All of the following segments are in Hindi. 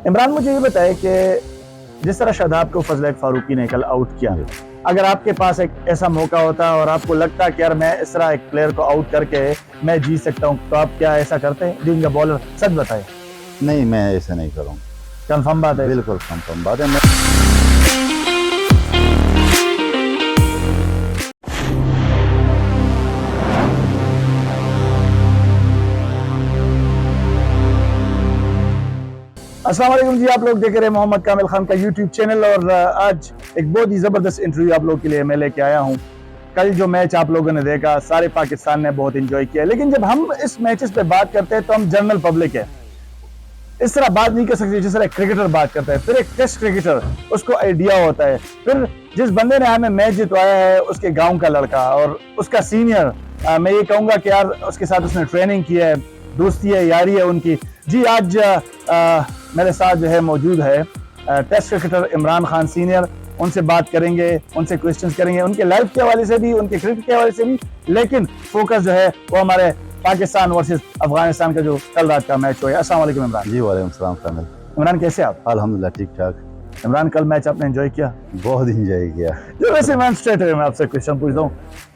इमरान मुझे ये बताए कि जिस तरह शादाब को फजल फारूकी ने कल आउट किया, अगर आपके पास एक ऐसा मौका होता और आपको लगता कि यार मैं इस तरह एक प्लेयर को आउट करके मैं जीत सकता हूँ, तो आप क्या ऐसा करते हैं? बीइंग अ बॉलर, सच बताए। नहीं, मैं ऐसा नहीं करूँगा। कंफर्म बात है? बिल्कुल कंफर्म बात है। मैं अस्सलाम वालेकुम जी, आप लोग देख रहे हैं मोहम्मद कामिल खान का यूट्यूब चैनल। और आज एक बहुत ही ज़बरदस्त इंटरव्यू आप लोगों के लिए मैं लेके आया हूँ। कल जो मैच आप लोगों ने देखा, सारे पाकिस्तान ने बहुत इंजॉय किया, लेकिन जब हम इस मैचेस पे बात करते हैं तो हम जनरल पब्लिक है, इस तरह बात नहीं कर सकते जिस तरह क्रिकेटर बात करता है। फिर एक टेस्ट क्रिकेटर, उसको आइडिया होता है। फिर जिस बंदे ने हमें मैच जितवाया है, उसके गांव का लड़का और उसका सीनियर, मैं ये कहूँगा कि यार उसके साथ उसने ट्रेनिंग की है, दोस्ती है, यारी है उनकी। जी आज मेरे साथ जो है मौजूद है test cricketer Imran Khan senior. उनसे बात करेंगे, उनसे क्वेश्चंस करेंगे, उनके लाइफ के हवाले से भी, उनके क्रिकेट के हवाले से भी, लेकिन फोकस जो है वो हमारे पाकिस्तान वर्सेस अफगानिस्तान का जो कल रात का मैच हुआ है। अस्सलाम वालेकुम इमरान। जी वालेकुम सलाम कामिल। इमरान कैसे आप? अल्हम्दुलिल्लाह ठीक ठाक। इमरान कल मैच आपने एंजॉय किया? बहुत इंजॉय किया। जो वैसे मैं स्ट्रेट है, मैं आपसे क्वेश्चन पूछता हूँ।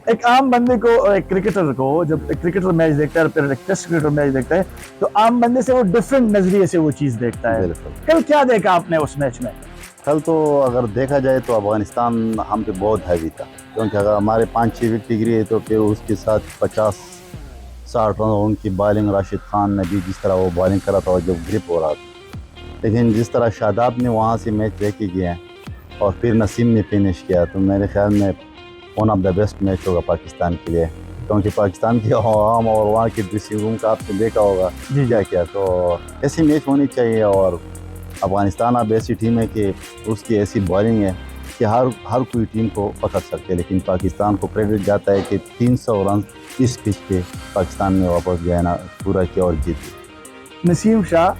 एक आम बंदे को और एक क्रिकेटर को, जब एक क्रिकेटर मैच देखता है फिर एक टेस्ट क्रिकेटर मैच देखता है, तो आम बंदे से वो डिफरेंट नजरिए से वो चीज देखता है। बिल्कुल। कल क्या देखा आपने उस मैच में? कल तो अगर देखा जाए तो अफगानिस्तान हम पे बहुत हैवी था, क्योंकि अगर हमारे 5-6 विकेट गिरी है तो फिर उसके साथ 50-60 रन उनकी बॉलिंग, राशिद खान ने भी जिस तरह वो बॉलिंग करा था और जो ग्रिप हो रहा था, लेकिन जिस तरह शादाब ने वहाँ से मैच लेके गया और फिर नसीम ने फिनिश किया, तो मेरे ख्याल में one of the best match होगा पाकिस्तान के लिए। क्योंकि पाकिस्तान की आवाम और वहाँ की ड्रेसिंग रूम का आपने देखा होगा जी क्या क्या, तो ऐसी मैच होनी चाहिए। और अफगानिस्तान अब ऐसी टीम है कि उसकी ऐसी बॉलिंग है कि हर कोई टीम को पकड़ सकते हैं, लेकिन पाकिस्तान को क्रेडिट जाता है कि 300 रन इस पिच पे पाकिस्तान ने वापस जो है ना पूरा किया और जीती। नसीम शाह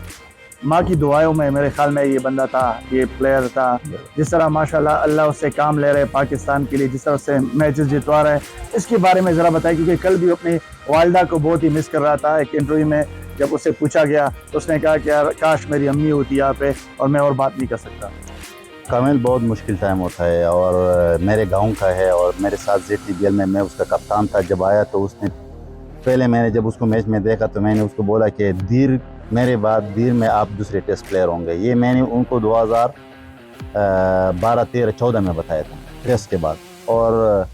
माँ की दुआओं में मेरे ख्याल में ये बंदा था, ये प्लेयर था। जिस तरह माशाल्लाह अल्लाह उससे काम ले रहे हैं पाकिस्तान के लिए, जिस तरह से मैचेस जितवा रहे हैं, इसके बारे में ज़रा बताएं। क्योंकि कल भी अपनी वालदा को बहुत ही मिस कर रहा था। एक इंटरव्यू में जब उससे पूछा गया तो उसने कहा कि यार काश मेरी अम्मी होती यहाँ पे और मैं और बात नहीं कर सकता। कामिल बहुत मुश्किल टाइम होता है और मेरे गांव का है और मेरे साथ ZTBL में मैं उसका कप्तान था। जब आया तो उसने पहले, मैंने जब उसको मैच में देखा तो मैंने उसको बोला कि धीर मेरे बाद धीर में आप दूसरे टेस्ट प्लेयर होंगे। ये मैंने उनको 2012, 13, 14 में बताया था टेस्ट के बाद। और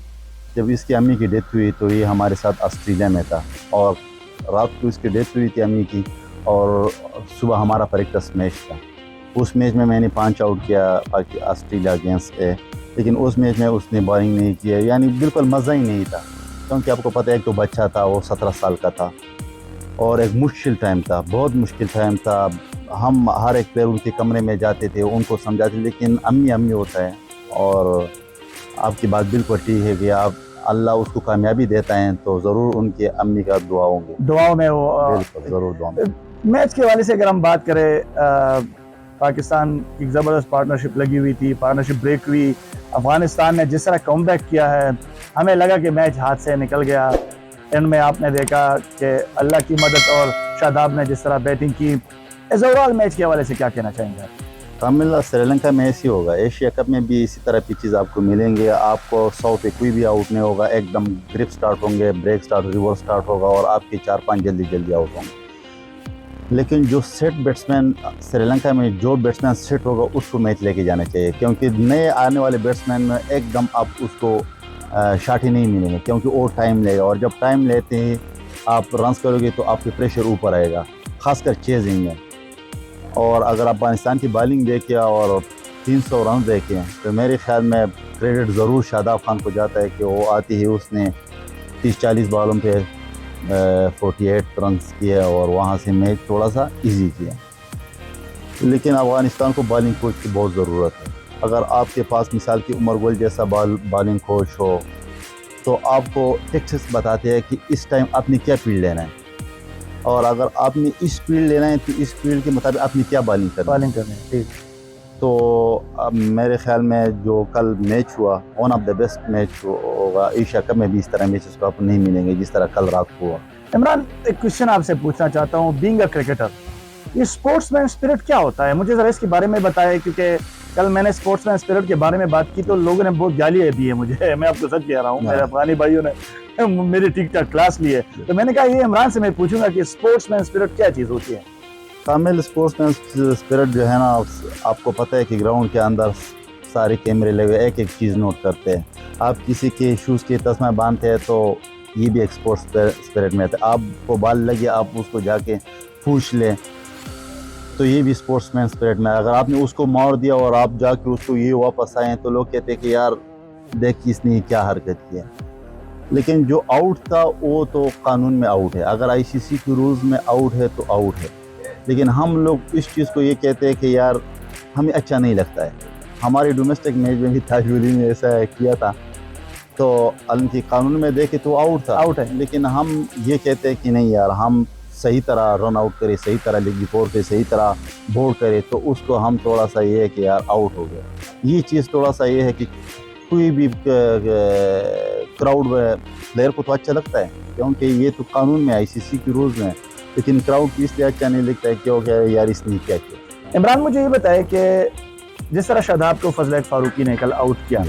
जब इसकी अम्मी की डेथ हुई तो ये हमारे साथ ऑस्ट्रेलिया में था और रात को इसकी डेथ हुई थी अम्मी की, और सुबह हमारा प्रैक्टिस मैच था। उस मैच में मैंने 5 आउट किया ऑस्ट्रेलिया अगेंस्ट है, लेकिन उस मैच में उसने बॉलिंग नहीं किया, यानी बिल्कुल मज़ा ही नहीं था। क्योंकि आपको पता है एक तो बच्चा था, वो 17 साल का था और एक मुश्किल टाइम था, बहुत मुश्किल टाइम था। हम हर एक प्लेयर उनके कमरे में जाते थे, उनको समझाते, लेकिन अम्मी अम्मी होता है। और आपकी बात बिल्कुल ठीक है कि आप अल्लाह उसको कामयाबी देता है तो ज़रूर उनके अम्मी का दुआ होंगे, दुआओं में वो बिल्कुल ज़रूर दुआ में। मैच के हवाले से अगर हम बात करें, पाकिस्तान की ज़बरदस्त पार्टनरशिप लगी हुई थी, पार्टनरशिप ब्रेक हुई। अफगानिस्तान ने जिस तरह कमबैक किया है, हमें लगा कि मैच हाथ से निकल गया। एंड में आपने देखा कि अल्लाह की मदद और शादाब ने जिस तरह बैटिंग की। इस ओवरऑल मैच के हवाले से क्या कहना चाहेंगे आप? कामिल, श्रीलंका में ऐसी होगा, एशिया कप में भी इसी तरह पिचेस आपको मिलेंगे। आपको 100 पे कोई भी आउट नहीं होगा, एकदम ग्रिप स्टार्ट होंगे, ब्रेक स्टार्ट, रिवर्स स्टार्ट होगा और आपके 4-5 जल्दी जल्दी आउट होंगे। लेकिन जो सेट बैट्समैन श्रीलंका में, जो बैट्समैन सेट होगा उसको मैच लेके जाना चाहिए, क्योंकि नए आने वाले बैट्समैन में एकदम आप उसको शॉट ही नहीं मिलेंगे, क्योंकि वो टाइम लेगा और जब टाइम लेते ही आप रन्स करोगे तो आपके प्रेशर ऊपर आएगा, खासकर चेजिंग में। और अगर अफगानिस्तान की बॉलिंग देखें और 300 रन देखें तो मेरे ख्याल में क्रेडिट ज़रूर शादाब खान को जाता है कि वो आती ही उसने 30-40 बॉलों पे 48 रन किए और वहाँ से मैच थोड़ा सा इजी किया। लेकिन अफगानिस्तान को बॉलिंग कोच की बहुत ज़रूरत है। अगर आपके पास मिसाल की उमर गुल जैसा बॉलिंग कोच हो तो आपको टेक्टिक्स बताते हैं कि इस टाइम आपने क्या फील्ड लेना है, और अगर आपने इस फील्ड लेना है तो इस फील्ड के मुताबिक आपने क्या बॉलिंग करनी है। ठीक। तो अब मेरे ख्याल में जो कल मैच हुआ one of the best match होगा। एशिया कप में भी इस तरह मैचेस को आपको नहीं मिलेंगे जिस तरह कल रात को हुआ। इमरान, एक क्वेश्चन आपसे पूछना चाहता हूँ। बीइंग अ क्रिकेटर, ये स्पोर्ट्समैन स्पिरिट क्या होता है, मुझे जरा इसके बारे में बताएं, क्योंकि कल मैंने स्पोर्ट्समैन स्पिरिट के बारे में बात की तो लोगों ने बहुत गालियाँ दी है मुझे। मैं आपको सच कह रहा हूँ, मेरे अफगानी भाइयों ने मेरी ठीक ठाक क्लास ली है, तो मैंने कहा ये इमरान से मैं पूछूंगा कि स्पोर्ट्समैन स्पिरिट क्या चीज़ होती है। कामिल स्पोर्ट्समैन स्पिरिट जो है ना, आपको पता है कि ग्राउंड के अंदर सारे कैमरे लगे, एक एक चीज़ नोट करते हैं। आप किसी के शूज़ के तस्मा बांधते हैं तो ये भी एक स्पोर्ट्स स्पिरिट में आता है। आपको बाल लगे, आप उसको जाके पूछ लें तो ये भी स्पोर्ट्समैन स्पिरिट में। अगर आपने उसको मार दिया और आप जाके उसको ये वापस आए तो लोग कहते हैं कि यार देख इसने क्या हरकत की है। लेकिन जो आउट था वो तो कानून में आउट है, अगर आईसीसी के रूल्स में आउट है तो आउट है। लेकिन हम लोग इस चीज़ को ये कहते हैं कि यार हमें अच्छा नहीं लगता है। हमारे डोमेस्टिक मैच में भी ताजवली ने ऐसा किया था, तो हालांकि कानून में देखे तो आउट था, आउट है, लेकिन हम ये कहते हैं कि नहीं यार, हम सही तरह रन आउट करें, सही तरह लेग बिफोर पे सही तरह बोल्ड करें, तो उसको हम थोड़ा सा ये है कि यार आउट हो गया। ये चीज़ थोड़ा सा ये है कि कोई भी क्राउड प्लेयर को तो अच्छा लगता है, क्योंकि ये तो कानून में आईसीसी के रूल्स में, लेकिन क्राउड को इसलिए अच्छा नहीं लगता है क्योंकि यार इसने क्या किया। इमरान मुझे ये बताए कि जिस तरह शादाब को फजल फारूकी ने कल आउट किया,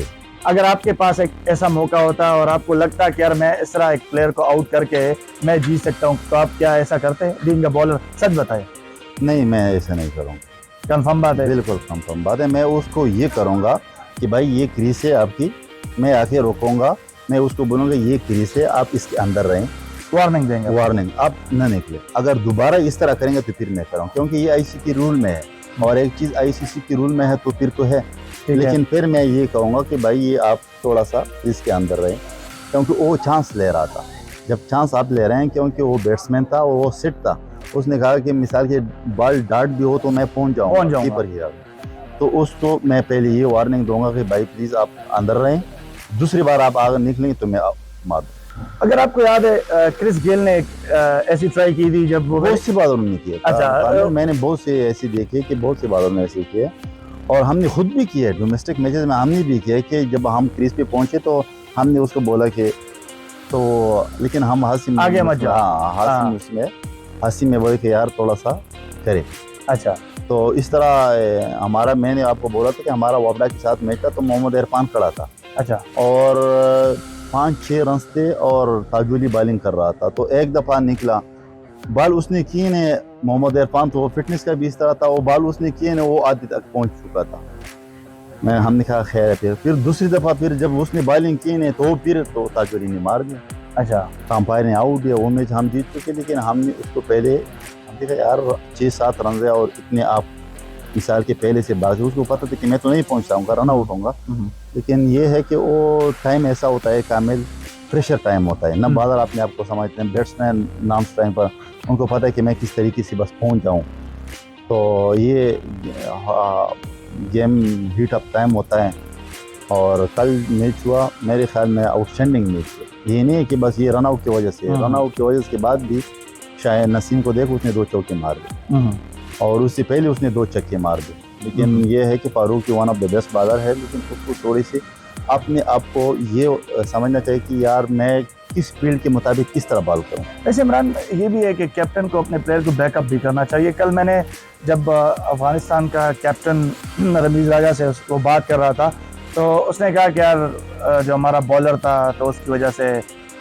अगर आपके पास एक ऐसा मौका होता है और आपको लगता है कि यार मैं इस तरह एक प्लेयर को आउट करके मैं जीत सकता हूँ, तो आप क्या ऐसा करते हैं बीइंग अ बॉलर? सच बताएं। नहीं, मैं ऐसा नहीं करूँगा। कंफर्म बात है? बिल्कुल कंफर्म बात है। मैं उसको ये करूँगा कि भाई ये क्रीज है आपकी, मैं आके रोकूंगा, मैं उसको बोलूँगा ये क्रीज है, आप इसके अंदर रहें, वार्निंग देंगे, वार्निंग, आप ना निकले। अगर दोबारा इस तरह करेंगे तो फिर मैं करूँ, क्योंकि ये आईसीसी के रूल में है, और एक चीज़ आईसीसी के रूल में है तो फिर तो है। लेकिन फिर मैं ये कहूँगा कि भाई ये आप थोड़ा सा इसके अंदर रहें, क्योंकि वो चांस ले रहा था। जब चांस आप ले रहे हैं, क्योंकि वो बैट्समैन था, वो सिट था, उसने कहा कि मिसाल के बॉल डार्ट भी हो तो मैं पहुँच जाऊँगा कीपर ही, तो उसको मैं पहले ये वार्निंग दूंगा कि भाई प्लीज़ आप अंदर रहें, दूसरी बार आप आगे निकलेंगे तो मैं मार दूँ। अगर आपको याद है क्रिस गेल ने ऐसी ट्राई की थी जब वो बहुत सी बार उन्होंने किया। अच्छा, मैंने बहुत से ऐसी देखे कि बहुत सी बार उन्होंने ऐसे किए, और हमने खुद भी किया है डोमेस्टिक मैचेस में, हमने भी किया कि जब हम क्रीज पे पहुंचे तो हमने उसको बोला कि तो, लेकिन हम हंसी में आगे मत जाओ। हाँ, हंसी में बोले कि यार थोड़ा सा करे। अच्छा, तो इस तरह हमारा, मैंने आपको बोला था कि हमारा वापडा के साथ मैच था, तो मोहम्मद इरफान खड़ा था। अच्छा, और 5-6 रन थे और ताजवली बॉलिंग कर रहा था, तो एक दफ़ा निकला बॉल उसने किए ने, मोहम्मद इरफान तो फिटनेस का भी इस तरह था, वो बॉल उसने किए ने वो आधे तक पहुंच चुका था। हमने कहा खैर है। फिर दूसरी दफ़ा फिर जब उसने बॉलिंग की ने तो फिर तो ताजवली ने मार दिया। अच्छा, अंपायर ने आउट दिया, वो मैच हम जीत चुके, लेकिन हमने उसको पहले हम देखा यार 6-7 रन है और इतने आप मिसाल के पहले से बाजी, उसको पता था कि मैं तो नहीं पहुँच पाऊँगा, रन आउट होऊंगा। लेकिन ये है कि वो टाइम ऐसा होता है कामिल, प्रेशर टाइम होता है ना, बॉलर अपने आप को समझते हैं, बैट्समैन नाम टाइम पर उनको पता है कि मैं किस तरीके से बस पहुंच जाऊं। तो ये गेम हीट अप टाइम होता है, और कल मैच हुआ मेरे ख्याल में आउटस्टैंडिंग मैच हुआ। ये नहीं है कि बस ये रन आउट की वजह से, रन आउट की वजह के बाद भी शायद नसीम को देखो उसने 2 चौके मार दिए, और उससे पहले उसने 2 छक्के मार दिए। लेकिन ये है कि Farooqui one of the best bowler है, लेकिन उसको थोड़ी सी अपने आप को ये समझना चाहिए कि यार मैं किस फील्ड के मुताबिक किस तरह बॉल करूं। वैसे इमरान ये भी है कि कैप्टन को अपने प्लेयर को बैकअप भी करना चाहिए। कल मैंने जब अफगानिस्तान का कैप्टन रमीज़ राजा से उसको बात कर रहा था, तो उसने कहा कि यार जो हमारा बॉलर था तो उसकी वजह से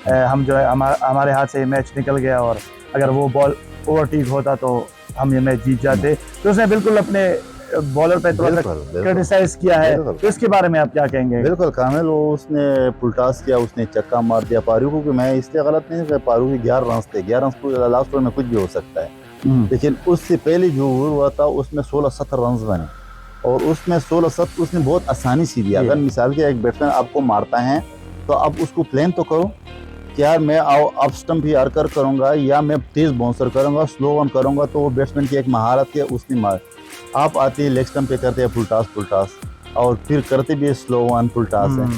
हम जो है हमारे हाथ से ये मैच निकल गया, और अगर वो बॉल ओवरटेक होता तो हम ये मैच जीत जाते। तो उसने बिल्कुल अपने बॉलर पे थोड़ा क्रिटिसाइज किया है, तो इसके बारे में आप क्या कहेंगे? बिल्कुल कामिल, वो उसने पुलटास किया, उसने चक्का मार दिया फारूक को। मैं इसलिए गलत नहीं कि फारूक के 11 रन थे, 11 रन लास्ट ओवर में कुछ भी हो सकता है, लेकिन उससे पहले जो ओवर हुआ था उसमें 16-17 रन बने, और उसमें 16-17 उसने बहुत आसानी से दिया। अगर मिसाल के एक बैट्समैन आपको मारता है तो आप उसको प्लान तो करो कि यार मैं अप स्टंप ही आर्कर करूंगा या मैं तेज बाउंसर करूंगा, स्लो वन करूंगा, तो वो बैट्समैन की एक महारत है, उसने मार। आप आते हैं लेग स्टंप पे करते हैं फुल टास और फिर करते भी स्लो वन फुल टास है,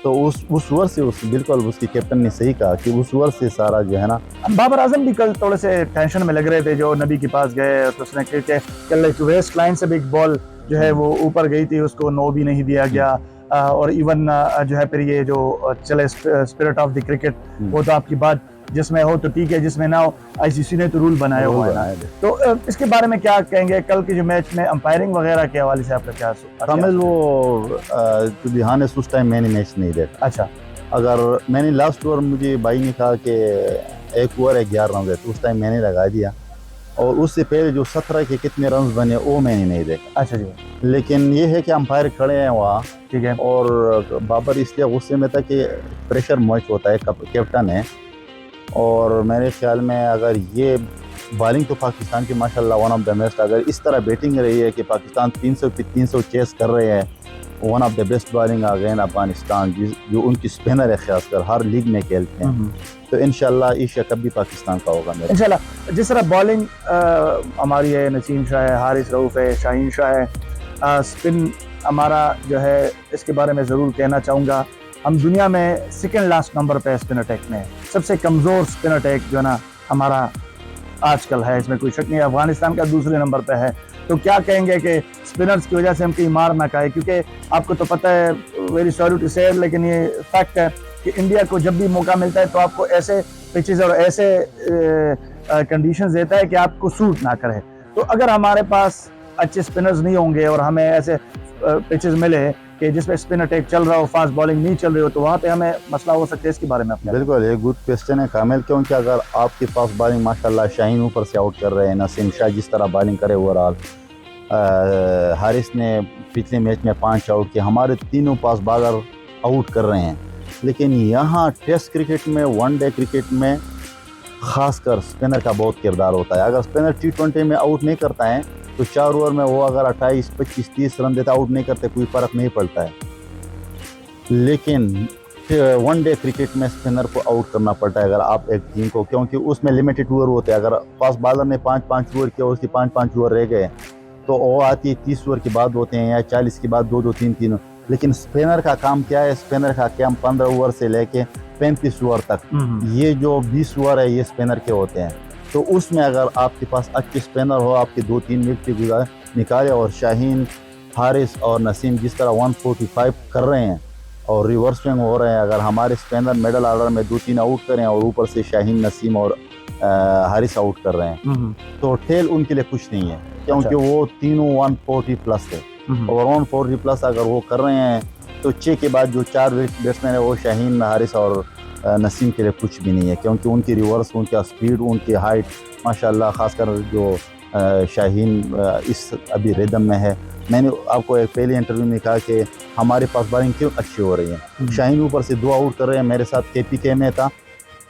तो उस ओवर से बिल्कुल उसकी कैप्टन ने सही कहा कि उस ओवर से सारा जो है ना। बाबर आजम भी कल थोड़े से टेंशन में लग रहे थे, जो नबी के पास गए तो उसने कल वेस्ट लाइन से भी एक बॉल जो है वो ऊपर गई थी, उसको नो भी नहीं दिया गया, और इवन जो है फिर ये जो चले स्पिरिट ऑफ द क्रिकेट, वो तो आपकी बात जिसमें हो तो ठीक है, जिसमें ना हो आईसीसी ने तो रूल बनाया हुआ है ना। तो इसके बारे में क्या कहेंगे, कल के जो मैच में अंपायरिंग वगैरह के हवाले से आपका क्या कामिल वो टू बी ऑनेस्ट उस टाइम मैंने मैच नहीं देखा। अच्छा, अगर मैंने लास्ट ओवर मुझे भाई ने कहा कि एक ओवर है 11 रन है, तो उस टाइम मैंने लगा दिया। और उससे पहले जो 17 के कितने रन बने वो मैंने नहीं देखा। अच्छा जी, लेकिन ये है कि अंपायर खड़े हैं वहाँ, ठीक है। और बाबर इसलिए गुस्से में था कि प्रेशर मैच होता है, कैप्टन है। और मेरे ख्याल में अगर ये बॉलिंग तो पाकिस्तान की माशाल्लाह वन ऑफ द बेस्ट, अगर इस तरह बैटिंग रही है कि पाकिस्तान 300 पे 300 चेस कर रहे हैं, one of the best bowling आ गए अफगानिस्तान, जो उनकी स्पिनर है, खासकर हर लीग में खेलते हैं, तो इंशाल्लाह एशिया कप भी पाकिस्तान का होगा मेरे इंशाल्लाह। जिस तरह बॉलिंग हमारी है, नसीम शाह है, हारिस रऊफ है, शाहीन शाह है, स्पिन हमारा जो है, इसके बारे में ज़रूर कहना चाहूँगा, हम दुनिया में सेकंड लास्ट नंबर पे स्पिन अटैक में है। सबसे कमज़ोर स्पिन अटैक जो है ना हमारा आजकल है, इसमें कोई शक नहीं है। अफगानिस्तान का दूसरे नंबर पे है। तो क्या कहेंगे कि स्पिनर्स की वजह से हम कहीं मार ना खाए, क्योंकि आपको तो पता है, वेरी सॉरी टू से, लेकिन ये फैक्ट है कि इंडिया को जब भी मौका मिलता है तो आपको ऐसे पिचेस और ऐसे कंडीशंस देता है कि आपको सूट ना करे। तो अगर हमारे पास अच्छे स्पिनर्स नहीं होंगे और हमें ऐसे पिचेस मिले कि जिसमें स्पिन अटैक चल रहा हो, फास्ट बॉलिंग नहीं चल रही हो, तो वहाँ पे हमें मसला हो सकता है। इसके बारे में अपने बिल्कुल एक गुड क्वेश्चन है कामिल, क्योंकि अगर आपके पास बॉलिंग माशाल्लाह शाहीन ऊपर से आउट कर रहे हैं, नसीम शाह जिस तरह बॉलिंग करे ओवरऑल, हारिस ने पिछले मैच में 5 आउट किए, हमारे तीनों पास बॉलर आउट कर रहे हैं। लेकिन यहाँ टेस्ट क्रिकेट में, वनडे क्रिकेट में खासकर स्पिनर का बहुत किरदार होता है। अगर स्पिनर T20 में आउट नहीं करता है तो 4 ओवर में वो अगर 28, 25, 30 रन देता, आउट नहीं करते, कोई फ़र्क नहीं पड़ता है। लेकिन वनडे क्रिकेट में स्पिनर को आउट करना पड़ता है अगर आप एक टीम को, क्योंकि उसमें लिमिटेड ओवर होते हैं। अगर फास्ट बॉलर ने 5-5 ओवर किया, उसके 5-5 ओवर रह गए, तो वो आती है 30 ओवर के बाद होते हैं, या 40 के बाद 2-2, 3-3। लेकिन स्पिनर का काम क्या है? स्पिनर का काम 15 ओवर से लेके 35 ओवर तक, ये जो 20 ओवर है ये स्पिनर के होते हैं। तो उसमें अगर आपके पास अच्छे स्पिनर हो, आपके 2-3 विकेट निकाले, और शाहीन, हारिस और नसीम जिस तरह 145 कर रहे हैं और रिवर्स स्विंग हो रहे हैं, अगर हमारे स्पिनर मिडल ऑर्डर में 2-3 आउट करें और ऊपर से शाहीन, नसीम और हारिस आउट कर रहे हैं, तो टेल उनके लिए कुछ नहीं है, क्योंकि वो तीनों 140 प्लस है। और 140 प्लस अगर वो कर रहे हैं तो 6 के बाद जो 4 बैट्समैन है वो शाहीन, हारिस और नसीम के लिए कुछ भी नहीं है, क्योंकि उनकी रिवर्स, उनका स्पीड, उनकी हाइट माशाल्लाह, खासकर जो शाहीन इस अभी रिदम में है। मैंने आपको एक पहले इंटरव्यू में कहा कि हमारे पास बॉलिंग क्यों अच्छी हो रही है। शाहीन ऊपर से 2 आउट कर रहे हैं, मेरे साथ KPK में था,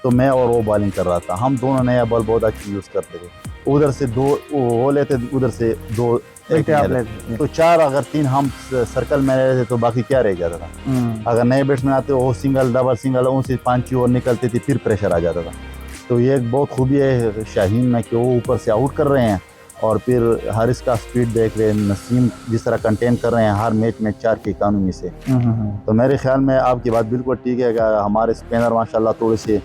तो मैं और वो बॉलिंग कर रहा था, हम दोनों नया बॉल बहुत अच्छी यूज़ करते थे। उधर से 2 वो लेते, उधर से 2 तो 4, अगर 3 हम सर्कल में रहे थे तो बाकी क्या रह जाता था। अगर नए बैट्समैन आते वो सिंगल, डबल, सिंगल, उनसे 5 ओवर निकलती थी, फिर प्रेशर आ जाता था। तो ये एक बहुत खूबी है शाहीन में कि वो ऊपर से आउट कर रहे हैं, और फिर हारिस का स्पीड देख रहे हैं, नसीम जिस तरह कंटेन कर रहे हैं हर मैच में 4 की इकानमी से। तो मेरे ख्याल में आपकी बात बिल्कुल ठीक है, हमारे स्पिनर माशाल्लाह थोड़े से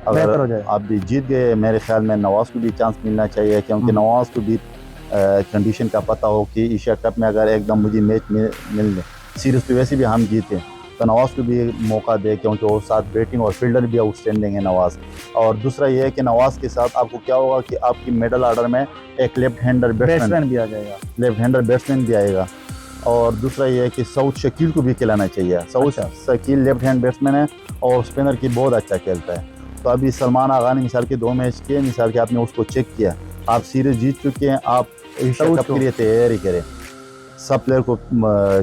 अगर आप भी जीत गए, मेरे ख्याल में नवाज़ को भी चांस मिलना चाहिए, क्योंकि नवाज़ को भी कंडीशन का पता हो कि एशिया कप में अगर एकदम मुझे मैच मिल सीरीज़ तो वैसे भी हम जीते, तो नवाज़ को भी मौका दे, क्योंकि वो साथ बैटिंग और फील्डर भी आउटस्टैंडिंग है नवाज़। और दूसरा ये है कि नवाज़ के साथ आपको क्या होगा कि आपकी मिडल ऑर्डर में एक लेफ्ट हैंडर बैट्समैन भी आ जाएगा, लेफ्ट हैंडर बैट्समैन भी आएगा। और दूसरा ये है कि सऊद शकील को भी खिलाना चाहिए। Saud Shakeel left hand batsman है और स्पिनर की बहुत अच्छा खेलता है। तो अभी सलमान आगा ने मिसाल के 2 मैच किए, मिसाल के आपने उसको चेक किया, आप सीरीज जीत चुके हैं, आप एशिया कप के लिए तैयारी करें। सब प्लेयर को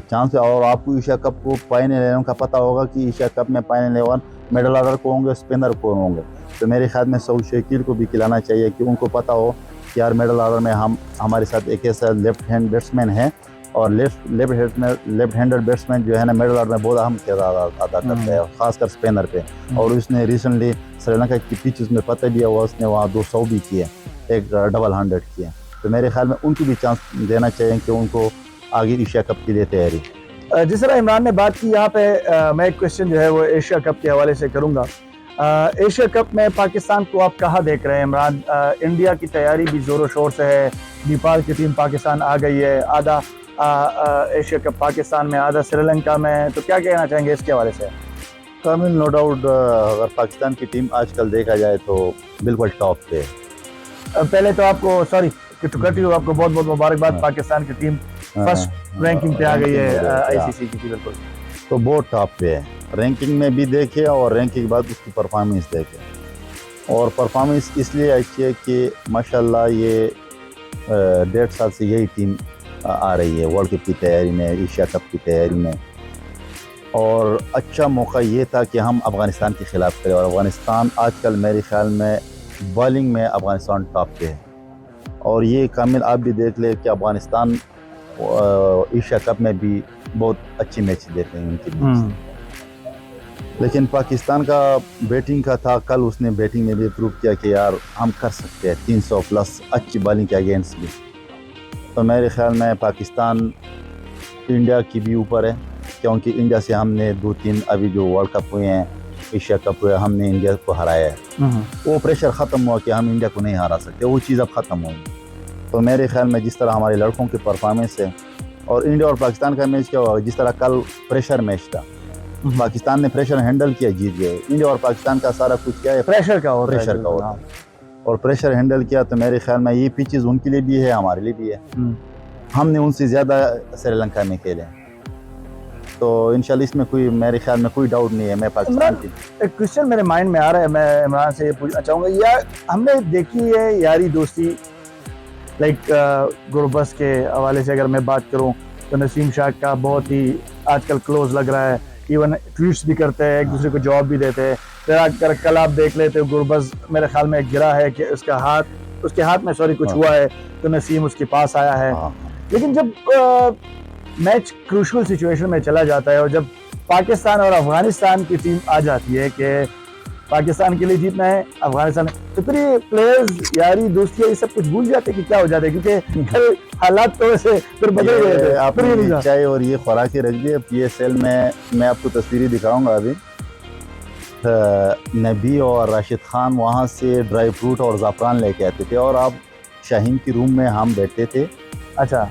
चांस है, और आपको एशिया कप को फाइनल 11 का पता होगा कि एशिया कप में फाइनल 11 मिडल ऑर्डर को होंगे, स्पिनर को होंगे। तो मेरे ख्याल में सऊद शकील को भी खिलाना चाहिए कि उनको पता हो कि यार मिडल ऑर्डर में हमारे साथ एक ऐसा लेफ्ट हैंड बैट्समैन है, और लेफ्ट हैंडर बैट्समैन जो है ना मिडल ऑर्डर में बहुत अहम किरदार अदा करता है, खासकर स्पिनर पे। और उसने रिसेंटली श्रीलंका की पिचेस में पता भी हुआ, उसने वहाँ 200 भी किए, एक डबल 100 किए। तो मेरे ख्याल में उनको भी चांस देना चाहिए कि उनको आगे एशिया कप के लिए तैयारी। जिस तरह इमरान ने बात की, यहाँ पे मैं एक क्वेश्चन जो है वो एशिया कप के हवाले से करूँगा। एशिया कप में पाकिस्तान को आप कहाँ देख रहे हैं इमरान? इंडिया की तैयारी भी ज़ोरों शोर से है, नेपाल की टीम पाकिस्तान आ गई है, आधा एशिया कप पाकिस्तान में, आधा श्रीलंका में, तो क्या कहना चाहेंगे इसके हवाले से? कामिल नो डाउट अगर पाकिस्तान की टीम आजकल देखा जाए तो बिल्कुल टॉप पे है। पहले तो आपको सॉरी कि टू कट यू, आपको बहुत बहुत मुबारकबाद। पाकिस्तान की टीम फर्स्ट रैंकिंग पे आ गई है आईसीसी की। बिल्कुल, तो बहुत टॉप पे है। रैंकिंग में भी देखे और रैंकिंग के बाद उसकी परफॉर्मेंस देखे, और परफॉर्मेंस इसलिए अच्छी है कि माशाल्लाह ये 1.5 साल से यही टीम आ रही है वर्ल्ड कप की तैयारी में, एशिया कप की तैयारी में। और अच्छा मौका ये था कि हम अफ़गानिस्तान के ख़िलाफ़ करें, और अफ़गानिस्तान आजकल मेरे ख्याल में बॉलिंग में अफ़गानिस्तान टॉप पे है। और ये कामिल आप भी देख ले कि अफ़गानिस्तान एशिया कप में भी बहुत अच्छी मैच देते हैं उनके बीच। लेकिन पाकिस्तान का बैटिंग का था, कल उसने बैटिंग में भी प्रूव किया कि यार हम कर सकते हैं 300 प्लस अच्छी बॉलिंग के अगेंस्ट भी। तो मेरे ख्याल में पाकिस्तान इंडिया की भी ऊपर है, क्योंकि इंडिया से हमने 2-3 अभी जो वर्ल्ड कप हुए हैं, एशिया कप हुए, हमने इंडिया को हराया है। वो प्रेशर ख़त्म हुआ कि हम इंडिया को नहीं हरा सकते, वो चीज़ अब ख़त्म होगी। तो मेरे ख्याल में जिस तरह हमारे लड़कों की परफॉर्मेंस है, और इंडिया और पाकिस्तान का मैच क्या हुआ, जिस तरह कल प्रेशर मैच था, पाकिस्तान ने प्रेशर हैंडल किया, जीत गए। इंडिया और पाकिस्तान का सारा कुछ क्या है, प्रेशर का होता है, और प्रेशर हैंडल किया। तो मेरे ख्याल में ये पिचेस उनके लिए भी है, हमारे लिए भी है। हमने उनसे ज़्यादा श्रीलंका में खेले, तो इंशाल्लाह इसमें कोई मेरे ख्याल में कोई डाउट नहीं है। मैं पाकिस्तान की एक क्वेश्चन मेरे माइंड में आ रहा है, मैं इमरान से ये पूछना चाहूँगा। यार हमने देखी है यारी दोस्ती, लाइक गुरबस के हवाले से अगर मैं बात करूँ तो नसीम शाह का बहुत ही आजकल क्लोज लग रहा है, इवन ट्वीट्स भी करते हैं, एक दूसरे को जवाब भी देते हैं। फिर आकर कल आप देख लेते हो गुरबस मेरे ख्याल में गिरा है कि उसके हाथ में सॉरी कुछ हुआ है, तो नसीम उसके पास आया है। लेकिन जब मैच क्रूशल सिचुएशन में चला जाता है और जब पाकिस्तान और अफगानिस्तान की टीम आ जाती है कि पाकिस्तान के लिए जीतना है, अफगानिस्तान, तो फिर ये प्लेयर्स यारी दोस्ती ये सब कुछ भूल जाते हैं कि क्या हो जाता है, क्योंकि कल हालात तो वैसे फिर बदल गए थे। आपने चाय और ये खुराकी रख दिए PSL में। मैं आपको तस्वीरें दिखाऊंगा अभी। नबी और राशिद खान वहाँ से ड्राई फ्रूट और ज़ाफ़रान लेके आते थे, और आप शाहीन की रूम में हम बैठते थे। अच्छा,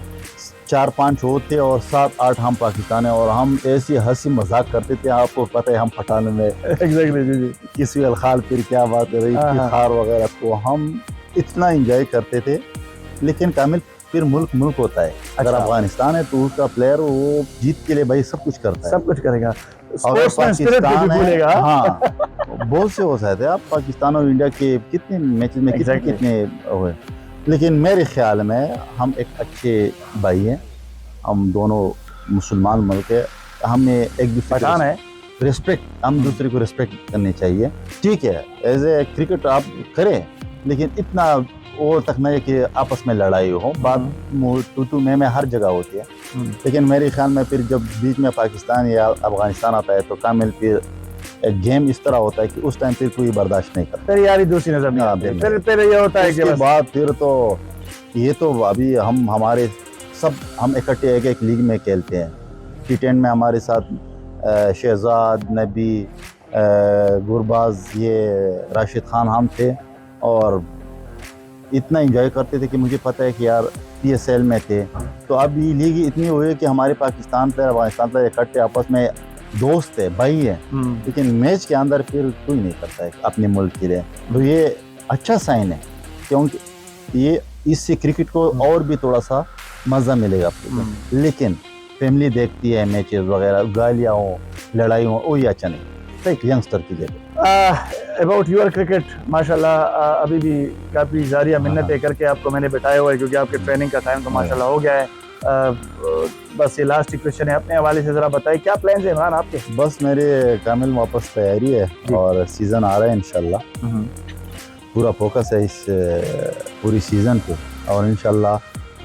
4-5 होते और 7-8 हम पाकिस्तान है, और हम ऐसी हंसी मजाक करते थे। आपको पता है हम पठान में एग्जैक्टली जी, किसी अलखाल फिर क्या बात है रही, खार वगैरह को हम इतना इंजॉय करते थे। लेकिन कामिल फिर मुल्क होता है। अगर अफगानिस्तान है तो उसका प्लेयर वो जीत के लिए भाई सब कुछ करता है, सब कुछ करेगा। अगर पाकिस्तान है, हाँ बहुत से हो सकते हैं। आप पाकिस्तान और इंडिया के कितने मैचेस में कितने हुए, लेकिन मेरे ख्याल में हम एक अच्छे भाई हैं। हम दोनों मुसलमान मुल्क है, हमें एक दूसरे को रिस्पेक्ट, हम दूसरे को रिस्पेक्ट करनी चाहिए। ठीक है, एज ए क्रिकेट आप करें, लेकिन इतना और तक नहीं कि आपस में लड़ाई हो। बात तू में हर जगह होती है, लेकिन मेरे ख्याल में फिर जब बीच में पाकिस्तान या अफगानिस्तान आता है तो कामिल फिर एक गेम इस तरह होता है कि उस टाइम फिर कोई बर्दाश्त नहीं करता, फिर यारी दोस्ती नजर नहीं आती। फिर ये होता है कि बाद फिर तो ये तो अभी हमारे सब हम इकट्ठे एक लीग में खेलते हैं। T10 में हमारे साथ शहजाद, नबी, गुरबाज, ये राशिद खान हम थे, और इतना एंजॉय करते थे कि मुझे पता है कि यार PSL में थे। तो अब ये लीग इतनी हुई है कि हमारे पाकिस्तान प्लेयर अफगानिस्तान प्लेयर इकट्ठे आपस में दोस्त है, भाई है, लेकिन मैच के अंदर फिर कोई नहीं करता है अपने मुल्क के लिए। तो ये अच्छा साइन है, क्योंकि ये इससे क्रिकेट को और भी थोड़ा सा मज़ा मिलेगा। लेकिन फैमिली देखती है मैचेस वगैरह, गालियाँ हो, लड़ाई हो, वो ये अच्छा नहीं एक यंगस्टर के लिए। अबाउट योर क्रिकेट, माशाल्लाह अभी भी काफ़ी जारिया मिन्नतें करके आपको मैंने बिठाया हुआ है, क्योंकि आपके ट्रेनिंग का टाइम तो माशाल्लाह हो गया है। बस ये लास्ट क्वेश्चन है, अपने हवाले से ज़रा बताइए क्या प्लान है इमरान आपके? बस मेरे कामिल वापस तैयारी है, और सीज़न आ रहा है इंशाल्लाह। पूरा फोकस है इस पूरी सीज़न पे, और इंशाल्लाह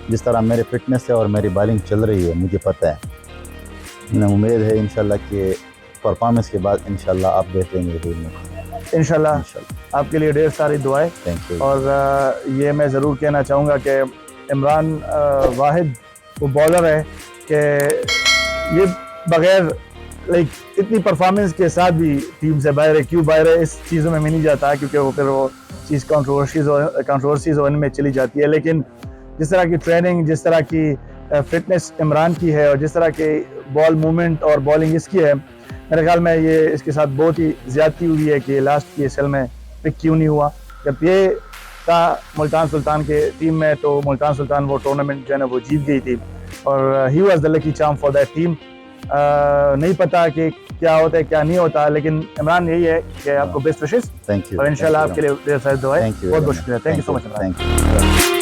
जिस तरह मेरे फिटनेस है और मेरी बॉलिंग चल रही है, मुझे पता है, मैं उम्मीद है इंशाल्लाह कि परफॉर्मेंस के बाद इंशाल्लाह आप देखेंगे। इंशाल्लाह आपके लिए ढेर सारी दुआएं। Thank you. और ये मैं ज़रूर कहना चाहूँगा कि इमरान वाहिद वो बॉलर है कि ये बग़ैर लाइक इतनी परफॉर्मेंस के साथ भी टीम से बाहर है। क्यों बाहर है इस चीज़ों में नहीं जाता, क्योंकि वो फिर वो चीज़ कंट्रोवर्सीज में चली जाती है। लेकिन जिस तरह की ट्रेनिंग, जिस तरह की फिटनेस इमरान की है, और जिस तरह की बॉल मूवमेंट और बॉलिंग इसकी है, मेरे ख्याल में ये इसके साथ बहुत ही ज़्यादती हुई है कि लास्ट की ESL में पिक क्यों नहीं हुआ। जब ये था मुल्तान सुल्तान के टीम में तो मुल्तान सुल्तान वो टूर्नामेंट जो है ना वो जीत गई थी और he was the lucky charm for that team. नहीं पता कि क्या होता है क्या नहीं होता, लेकिन इमरान यही है कि आपको बेस्ट विशेस थैंक यू और इंशाल्लाह आपके लिए ढेर सारी दुआएं। थैंक यू बहुत बहुत शुक्रिया। Thank you so much. Thank you.